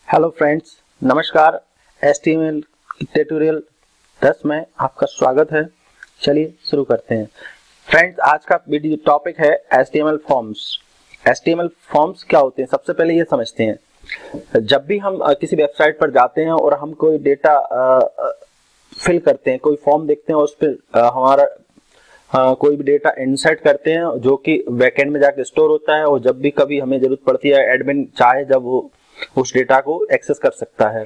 Hello friends, नमस्कार। HTML tutorial 10 में आपका स्वागत है। चलिए शुरू करते हैं। फ्रेंड्स, आज का वीडियो टॉपिक है HTML फॉर्म्स। HTML फॉर्म्स क्या होते हैं, सबसे पहले ये समझते हैं। जब भी हम किसी वेबसाइट पर जाते हैं और हम कोई डेटा फिल करते हैं, कोई फॉर्म देखते हैं और उस पर हमारा कोई भी डेटा इंसर्ट करते हैं जो कि बैकएंड में जाके स्टोर होता है, और जब भी कभी हमें जरूरत पड़ती है, एडमिन चाहे जब वो उस डेटा को एक्सेस कर सकता है,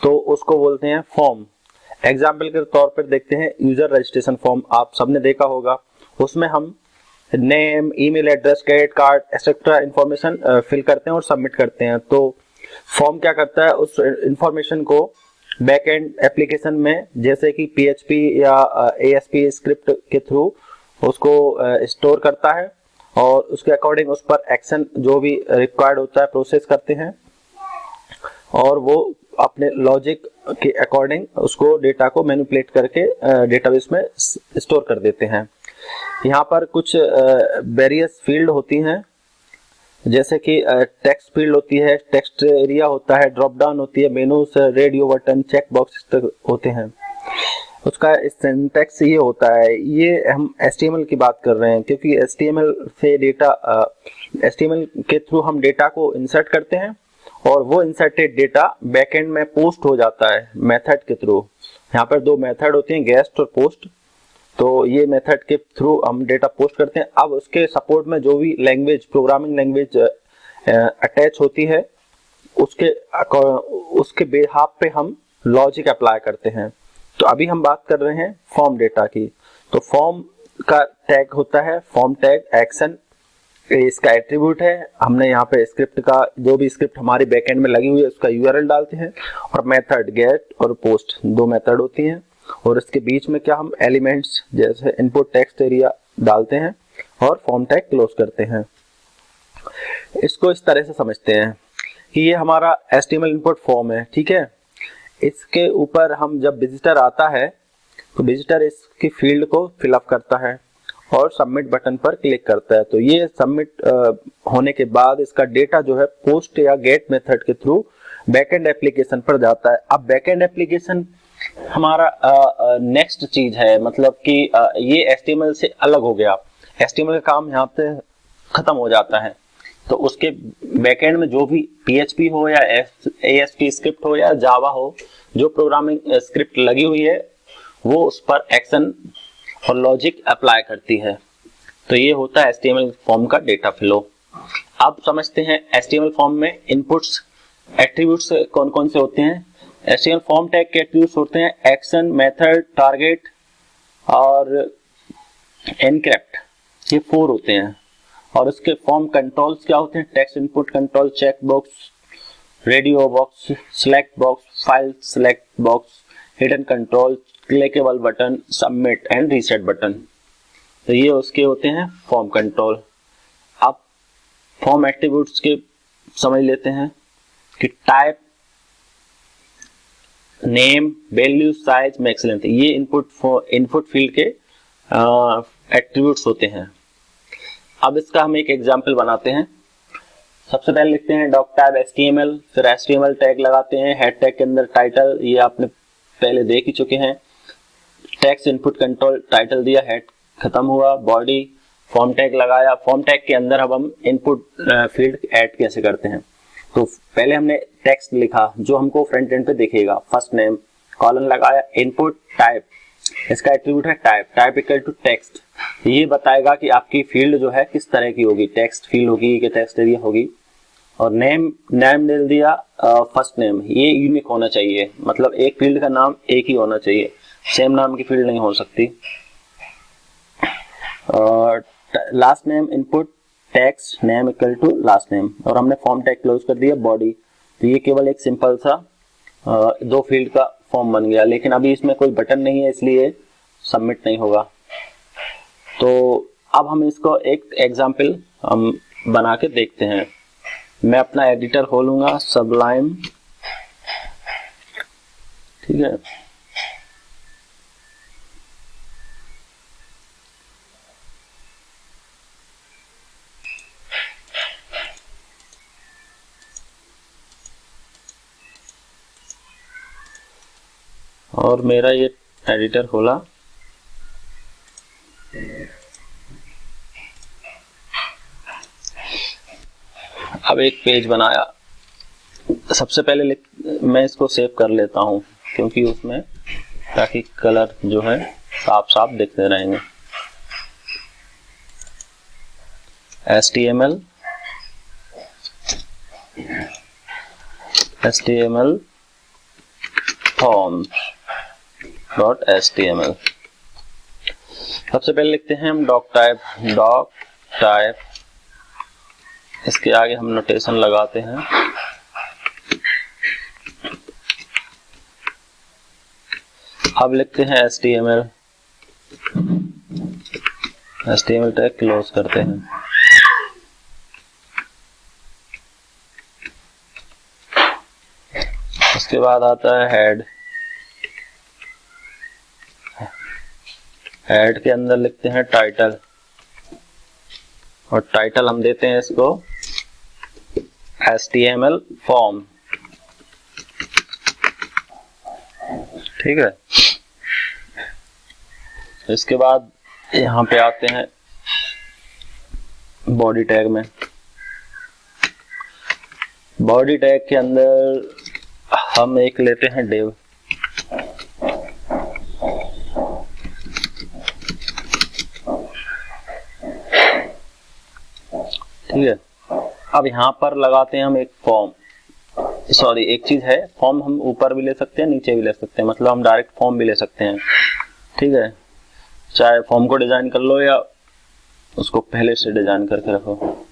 तो उसको बोलते हैं फॉर्म। एग्जाम्पल के तौर पर देखते हैं यूजर रजिस्ट्रेशन फॉर्म, आप सबने देखा होगा। उसमें हम name, email address, credit card etcetera information fill करते हैं और सबमिट करते हैं। तो फॉर्म क्या करता है, उस इंफॉर्मेशन को बैकएंड एप्लीकेशन में जैसे कि PHP या ASP स्क्रिप्ट के थ्रू उसको स्टोर करता है, और उसके अकॉर्डिंग उस पर एक्शन जो भी रिक्वायर्ड होता है प्रोसेस करते हैं, और वो अपने लॉजिक के अकॉर्डिंग उसको डेटा को मैनिपुलेट करके डेटाबेस में स्टोर कर देते हैं। यहाँ पर कुछ वेरियस फील्ड होती हैं, जैसे कि टेक्स्ट फील्ड होती है, टेक्स्ट एरिया होता है, ड्रॉप डाउन होती है, menus, radio button, check box होते हैं। उसका सिंटैक्स ये होता है। ये हम HTML की बात कर रहे हैं, क्योंकि HTML से डेटा HTML के थ्रू हम डेटा को इंसर्ट करते हैं, और वो इंसर्टेड डेटा बैकएंड में पोस्ट हो जाता है मेथड के थ्रू। यहाँ पर दो मेथड होते हैं, गेस्ट और पोस्ट। तो ये मेथड के थ्रू हम डेटा पोस्ट करते हैं। अब उसके सपोर्ट में जो भी लैंग्वेज, प्रोग्रामिंग लैंग्वेज अटैच होती है, उसके बेहाफ पे हम लॉजिक अप्लाई करते हैं। तो अभी हम बात कर रहे हैं फॉर्म डेटा की। तो फॉर्म का टैग होता है फॉर्म टैग एक्शन, इसका एट्रीब्यूट है। हमने यहाँ पे स्क्रिप्ट का, जो भी स्क्रिप्ट हमारे बैकएंड में लगी हुई है, उसका URL डालते हैं। और मेथड गेट और पोस्ट, दो मेथड होती हैं, और इसके बीच में क्या हम एलिमेंट्स जैसे इनपुट टेक्स्ट एरिया डालते हैं और फॉर्म टैग क्लोज करते हैं। इसको इस तरह से समझते हैं कि ये हमारा HTML इनपुट फॉर्म है, ठीक है। इसके ऊपर हम जब विजिटर आता है तो विजिटर इसकी फील्ड को फिलअप करता है और सबमिट बटन पर क्लिक करता है। तो ये सबमिट होने के बाद इसका डेटा जो है पोस्ट या गेट मेथड के थ्रू बैकएंड एप्लीकेशन पर जाता है। अब बैकएंड एप्लीकेशन हमारा नेक्स्ट चीज है, मतलब कि ये HTML से अलग हो गया। HTML का काम यहाँ पे खत्म हो जाता है। तो उसके बैकएंड में जो भी PHP हो या ASP स्क्रिप्ट हो या जावा हो, जो प्रोग्रामिंग स्क्रिप्ट लगी हुई है, वो उस पर एक्शन और लॉजिक अप्लाई करती है। तो ये होता है HTML फॉर्म का डेटा फ्लो। अब समझते हैं HTML फॉर्म में इनपुट्स, एट्रीब्यूट्स कौन कौन से होते हैं। HTML फॉर्म टैग के एट्रीब्यूट्स होते हैं एक्शन, मेथड, टारगेट और एनक्रिप्ट। ये 4 होते हैं। और उसके फॉर्म कंट्रोल्स क्या होते हैं, text input control, check box, radio box, select box, file select box, hidden control, clickable button, submit and reset button. तो ये उसके होते हैं फॉर्म कंट्रोल। अब फॉर्म एट्रीब्यूट्स के समझ लेते हैं कि type, name, value, size, max length, ये इनपुट फील्ड के एट्रीब्यूट्स होते हैं। अब इसका हम एक एग्जांपल बनाते हैं। सबसे पहले लिखते हैं डॉक टैब HTML, फिर HTML टैग लगाते हैं, हेड टैग के अंदर टाइटल, ये आपने पहले देख ही चुके हैं। टेक्स्ट इनपुट कंट्रोल, टाइटल दिया, हेड खत्म हुआ, बॉडी, फॉर्म टैग लगाया। फॉर्म टैग के अंदर अब हम इनपुट फील्ड ऐड कैसे करते हैं। तो पहले हमने टेक्स्ट लिखा जो हमको फ्रंट एंड पे दिखेगा, फर्स्ट नेम, कॉलन लगाया, इनपुट टाइप, इसका एट्रीब्यूट है type, type equal to text. ये बताएगा कि आपकी फील्ड जो है किस तरह की होगी, टेक्स्ट फील्ड होगी कि टेक्स्ट एरिया होगी। और नेम दे दिया, फर्स्ट नेम, ये यूनिक होना चाहिए, मतलब एक फील्ड का नाम एक ही होना चाहिए, सेम नाम की फील्ड नहीं हो सकती। Last name, input text name equal to last name, और हमने फॉर्म टैग क्लोज कर दिया, बॉडी। तो ये केवल एक सिंपल सा 2 फील्ड का फॉर्म बन गया, लेकिन अभी इसमें कोई बटन नहीं है, इसलिए सबमिट नहीं होगा। तो अब हम इसको एक एग्जांपल हम बना के देखते हैं। मैं अपना एडिटर खोलूंगा, सबलाइम, ठीक है। और मेरा ये एडिटर खोला। अब एक पेज बनाया। सबसे पहले मैं इसको सेव कर लेता हूँ, क्योंकि उसमें ताकि कलर जो है साफ साफ दिखते रहेंगे। HTML forms.html। सबसे पहले लिखते हैं हम doc type। इसके आगे हम नोटेशन लगाते हैं। अब लिखते हैं HTML टैग क्लोज करते हैं। उसके बाद आता है हेड के अंदर लिखते हैं टाइटल, और टाइटल हम देते हैं इसको HTML फॉर्म। ठीक है। इसके बाद यहाँ पे आते हैं बॉडी टैग में। बॉडी टैग के अंदर हम एक लेते हैं div। ठीक है। अब यहाँ पर लगाते हैं हम एक फॉर्म। सॉरी, एक चीज है, फॉर्म हम ऊपर भी ले सकते हैं, नीचे भी ले सकते हैं, मतलब हम डायरेक्ट फॉर्म भी ले सकते हैं। ठीक है। चाहे फॉर्म को डिजाइन कर लो या उसको पहले से डिजाइन करके रखो।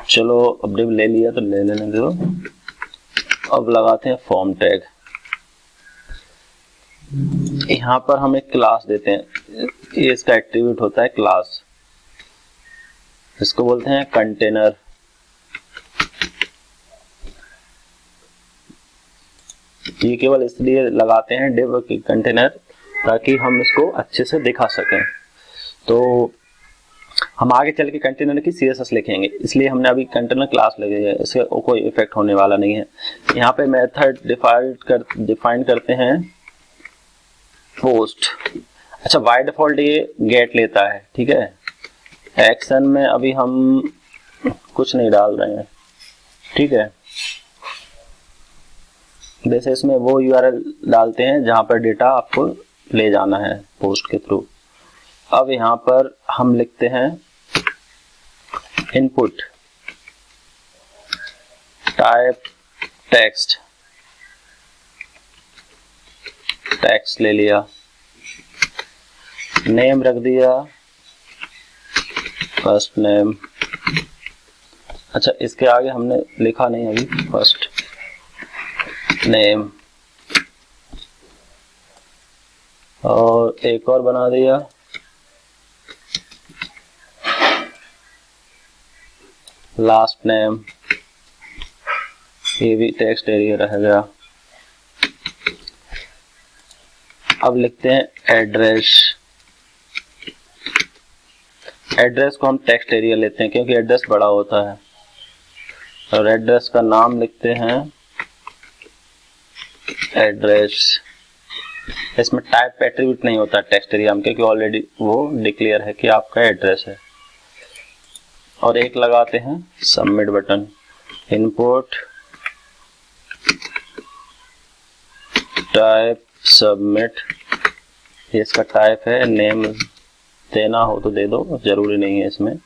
चलो अब div ले लिया तो ले लेने दो। अब लगाते हैं फॉर्म टैग। यहाँ पर हम एक क्लास देते हैं। ये इसका एट्रीब्यूट होता है क्लास। इसको बोलते हैं कंटेनर। ये केवल इसलिए लगाते हैं div कंटेनर ताकि हम इसको अच्छे से दिखा सकें। तो हम आगे चल के कंटेनर की CSS लिखेंगे, इसलिए हमने अभी कंटेनर क्लास लगे है, इससे कोई इफेक्ट होने वाला नहीं है। यहाँ पे मेथड डिफाइन करते हैं पोस्ट। अच्छा, बाय डिफॉल्ट ये गेट लेता है। ठीक है। एक्शन में अभी हम कुछ नहीं डाल रहे हैं। ठीक है। वैसे इसमें वो URL डालते हैं जहां पर डेटा आपको ले जाना है पोस्ट के थ्रू। अब यहाँ पर हम लिखते हैं इनपुट टाइप टेक्स्ट ले लिया, नेम रख दिया फर्स्ट नेम। अच्छा, इसके आगे हमने लिखा नहीं अभी, फर्स्ट नेम, और एक और बना दिया लास्ट नेम। ये भी टेक्स्ट एरिया रह गया। अब लिखते हैं एड्रेस को हम टेक्स्ट एरिया लेते हैं क्योंकि एड्रेस बड़ा होता है, और एड्रेस का नाम लिखते हैं एड्रेस। इसमें टाइप एट्रीब्यूट नहीं होता टेक्स्ट एरिया में, क्योंकि ऑलरेडी वो डिक्लेयर है कि आपका एड्रेस है। और एक लगाते हैं submit button. Input type submit, ये इसका टाइप है। नेम देना हो तो दे दो, जरूरी नहीं है इसमें।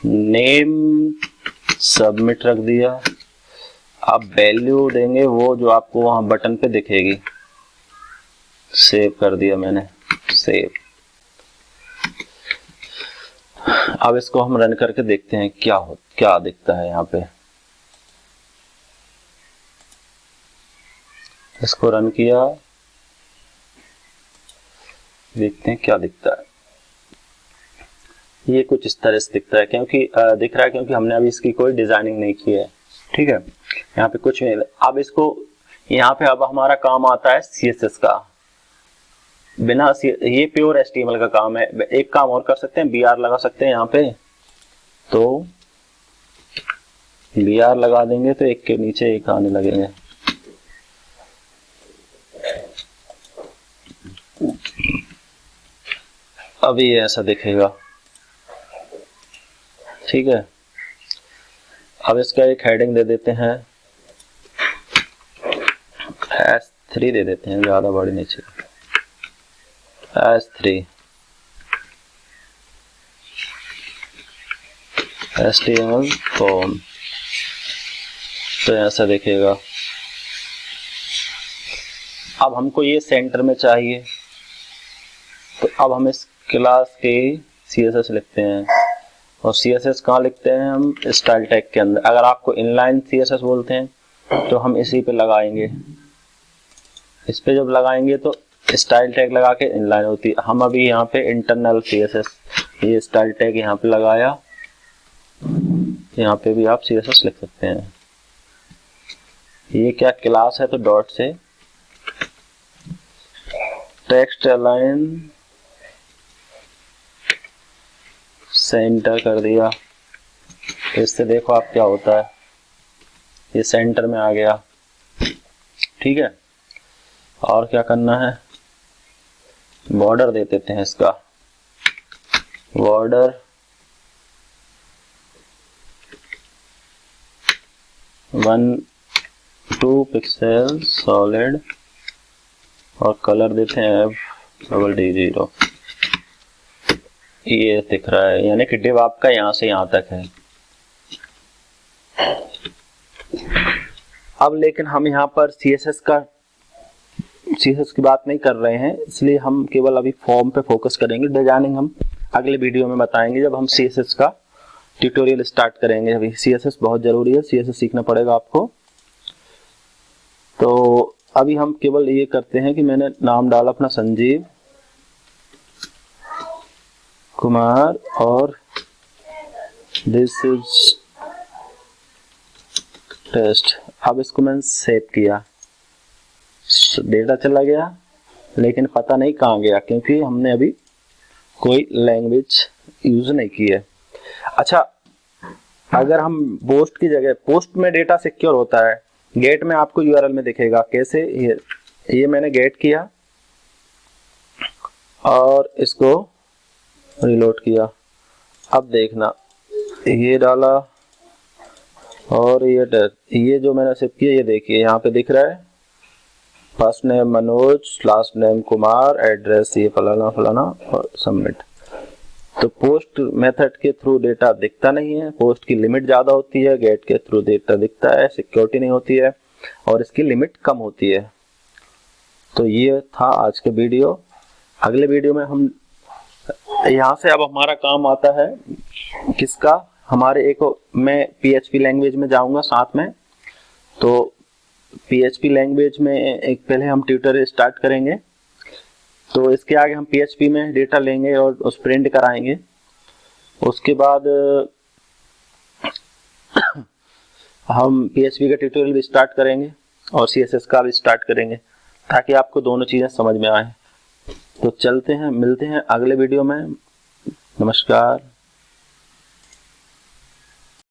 नेम सबमिट रख दिया। आप वैल्यू देंगे वो जो आपको वहां बटन पे दिखेगी। सेव कर दिया मैंने, सेव। अब इसको हम रन करके देखते हैं क्या दिखता है यहाँ पे। इसको रन किया, देखते हैं क्या दिखता है। ये कुछ इस तरह से दिखता है, दिख रहा है क्योंकि हमने अभी इसकी कोई डिजाइनिंग नहीं की है। ठीक है। यहाँ पे कुछ नहीं। अब इसको यहाँ पे अब हमारा काम आता है CSS का। बिना ये प्योर HTML का काम है। एक काम और कर सकते हैं, BR लगा सकते हैं यहाँ पे। तो BR लगा देंगे तो एक के नीचे एक आने लगेंगे। अभी ये ऐसा दिखेगा, ठीक है। अब इसका एक हेडिंग दे देते हैं, S3 दे देते हैं, ज़्यादा बड़ी नहीं चाहिए, S3 HTML फॉर्म। तो ऐसा दिखेगा। अब हमको ये सेंटर में चाहिए, तो अब हम इस क्लास के CSS लिखते हैं, और CSS कहाँ लिखते हैं हम, स्टाइल टैग के अंदर। अगर आपको इनलाइन CSS बोलते हैं तो हम इसी पे लगाएंगे, इस पे जब लगाएंगे तो स्टाइल टैग लगा के इनलाइन होती है। हम अभी यहाँ पे इंटरनल CSS, ये स्टाइल टैग यहाँ पे लगाया, यहाँ पे भी आप CSS लिख सकते हैं। ये क्या क्लास है, तो डॉट से टेक्स्ट अलाइन सेंटर कर दिया। इससे देखो आप क्या होता है, ये सेंटर में आ गया, ठीक है। और क्या करना है, बॉर्डर दे देते हैं इसका, बॉर्डर 1-2 पिक्सल सॉलिड, और कलर देते हैं FDD0। ये दिख रहा है, यानी कि डिव आपका यहाँ से यहाँ तक है। अब लेकिन हम यहाँ पर CSS की बात नहीं कर रहे हैं, इसलिए हम केवल अभी फॉर्म पे फोकस करेंगे। डिजाइनिंग हम अगले वीडियो में बताएंगे, जब हम CSS का ट्यूटोरियल स्टार्ट करेंगे। अभी CSS बहुत जरूरी है, CSS सीखना पड़ेगा आपको। तो अभी हम केवल ये करते हैं कि मैंने नाम डाला अपना संजीव कुमार, और दिस इज टेस्ट। अब इसको मैंने सेव किया, डेटा चला गया, लेकिन पता नहीं कहाँ गया, क्योंकि हमने अभी कोई लैंग्वेज यूज नहीं की है। अच्छा, अगर हम पोस्ट की जगह, पोस्ट में डेटा सिक्योर होता है, गेट में आपको URL में दिखेगा कैसे। ये मैंने गेट किया और इसको रिलोड किया। अब देखना, ये डाला और ये जो मैंने सेव किया, ये देखिए यहाँ पे दिख रहा है, first name Manoj, last name Kumar, address ये फलाना फलाना, और सबमिट। तो पोस्ट मेथड के थ्रू डेटा दिखता नहीं है, पोस्ट की लिमिट ज्यादा होती है, गेट के थ्रू डेटा दिखता है, सिक्योरिटी नहीं होती है, और इसकी लिमिट कम होती है। तो ये था आज के वीडियो। अगले वीडियो में हम यहाँ से, अब हमारा काम आता है किसका, हमारे एक, मैं PHP लैंग्वेज में जाऊंगा साथ में। तो PHP लैंग्वेज में एक पहले हम ट्यूटोरियल स्टार्ट करेंगे, तो इसके आगे हम PHP में डेटा लेंगे और उस प्रिंट कराएंगे। उसके बाद हम PHP का ट्यूटोरियल भी स्टार्ट करेंगे और CSS का भी स्टार्ट करेंगे, ताकि आपको दोनों चीजें समझ में आए। तो चलते हैं, मिलते हैं अगले वीडियो में। नमस्कार।